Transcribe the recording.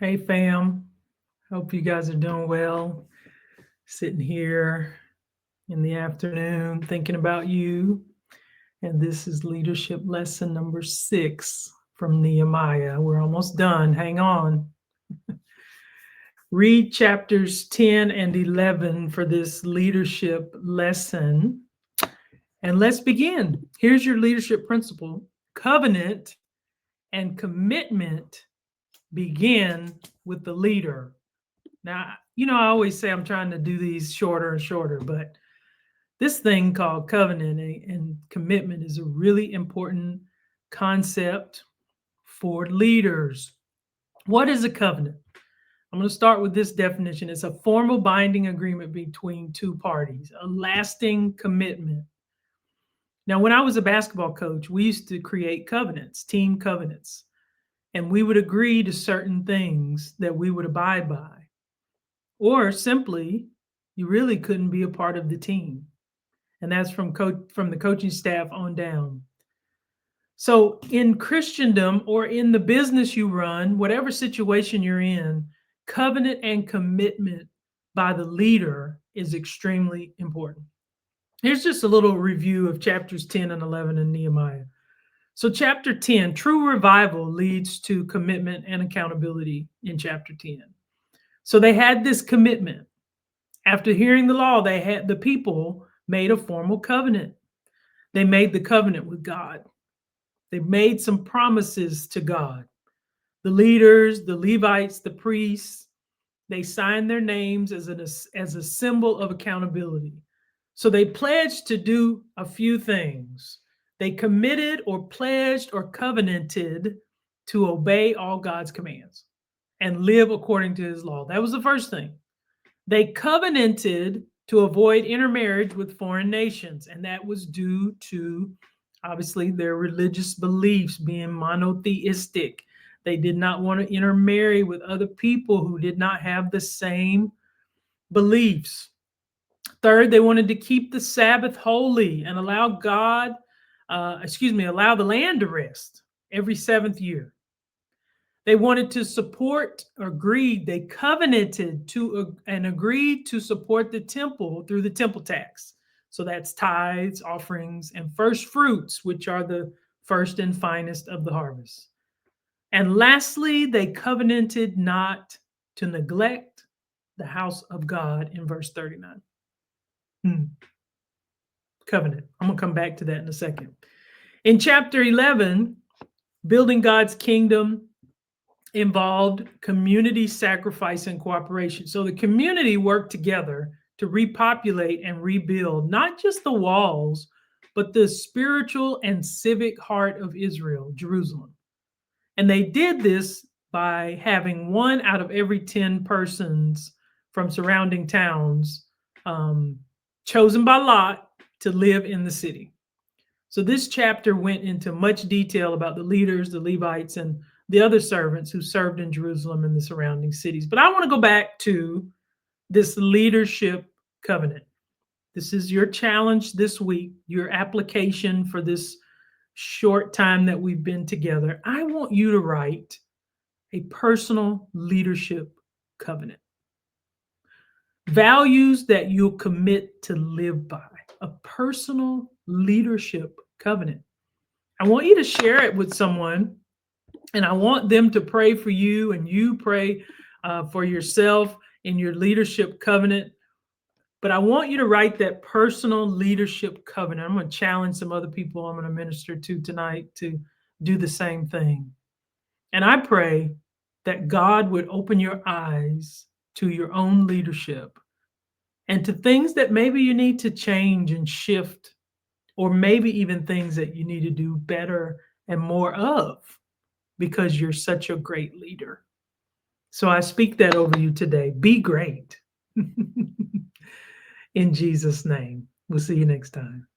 Hey fam, hope you guys are doing well. Sitting here in the afternoon thinking about you. And this is leadership lesson number 6 from Nehemiah. We're almost done. Hang on. Read chapters 10 and 11 for this leadership lesson. And let's begin. Here's your leadership principle: covenant and commitment begin with the leader. Now, I always say I'm trying to do these shorter and shorter, but this thing called covenant and commitment is a really important concept for leaders. What is a covenant? I'm going to start with this definition. It's a formal binding agreement between two parties, a lasting commitment. Now, when I was a basketball coach, we used to create covenants, team covenants, and we would agree to certain things that we would abide by. Or simply, you really couldn't be a part of the team. And that's from the coaching staff on down. So in Christendom or in the business you run, whatever situation you're in, covenant and commitment by the leader is extremely important. Here's just a little review of chapters 10 and 11 in Nehemiah. So chapter 10, true revival leads to commitment and accountability in chapter 10. So they had this commitment. After hearing the law, the people made a formal covenant. They made the covenant with God. They made some promises to God. The leaders, the Levites, the priests, they signed their names as a symbol of accountability. So they pledged to do a few things. They committed or pledged or covenanted to obey all God's commands and live according to his law. That was the first thing. They covenanted to avoid intermarriage with foreign nations, and that was due to, obviously, their religious beliefs being monotheistic. They did not want to intermarry with other people who did not have the same beliefs. Third, they wanted to keep the Sabbath holy and allow allow the land to rest every seventh year. They wanted to support, they covenanted to and agreed to support the temple through the temple tax. So that's tithes, offerings, and first fruits, which are the first and finest of the harvest. And lastly, they covenanted not to neglect the house of God in verse 39. Covenant. I'm going to come back to that in a second. In chapter 11, building God's kingdom involved community sacrifice and cooperation. So the community worked together to repopulate and rebuild not just the walls, but the spiritual and civic heart of Israel, Jerusalem. And they did this by having 1 out of every 10 persons from surrounding towns chosen by lot to live in the city. So this chapter went into much detail about the leaders, the Levites, and the other servants who served in Jerusalem and the surrounding cities. But I want to go back to this leadership covenant. This is your challenge this week, your application for this short time that we've been together. I want you to write a personal leadership covenant. Values that you'll commit to live by. A personal leadership covenant. I want you to share it with someone, and I want them to pray for you, and you pray for yourself in your leadership covenant. But I want you to write that personal leadership covenant. I'm going to challenge some other people I'm going to minister to tonight to do the same thing. And I pray that God would open your eyes to your own leadership and to things that maybe you need to change and shift, or maybe even things that you need to do better and more of, because you're such a great leader. So I speak that over you today. Be great. In Jesus' name. We'll see you next time.